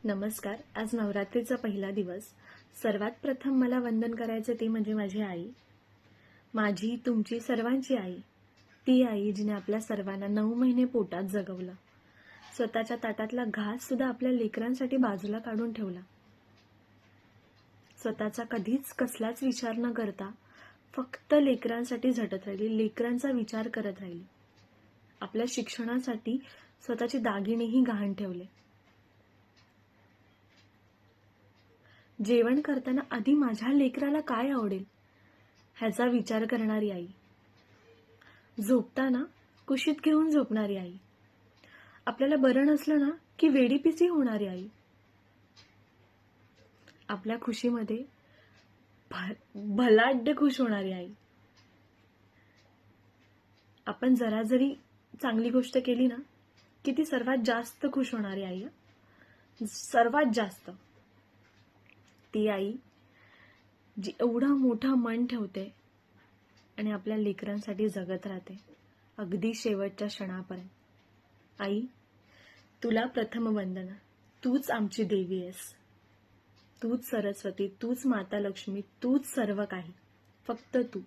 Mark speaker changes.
Speaker 1: नमस्कार. आज नवरात्रीचा पहिला दिवस. सर्वात प्रथम मला वंदन करायचं ते म्हणजे माझी आई. माझी, तुमची, सर्वांची आई. ती आई जिने आपल्या सर्वांना 9 महिने पोटात जगवलं. स्वतःच्या ताटातला घास सुद्धा आपल्या लेकरांसाठी बाजूला काढून ठेवला. स्वतःचा कधीच कसलाच विचार न करता फक्त लेकरांसाठी झटत राहिली, लेकरांचा विचार करत राहिली. आपल्या शिक्षणासाठी स्वतःचे दागिनेही गहाण ठेवले. जेवण करताना आधी माझ्या लेकराला काय आवडेल ह्याचा विचार करणारी आई. झोपताना कुशीत घेऊन झोपणारी आई. आपल्याला बरं नसलं ना की वेडीपिसी होणारी आई. आपल्या खुशीमध्ये भलाढ्य खुश होणारी आई. आपण जरा जरी चांगली गोष्ट केली ना की ती सर्वात जास्त खुश होणारी आई. सर्वात जास्त. ती आई जी एवढं मोठं मन ठेवते आणि आपल्या लेकरांसाठी जगत राहते अगदी शेवटच्या क्षणापर्यंत. आई, तुला प्रथम वंदना. तूच आमची देवी आहेस. तूच सरस्वती, तूच माता लक्ष्मी, तूच सर्व काही. फक्त तू.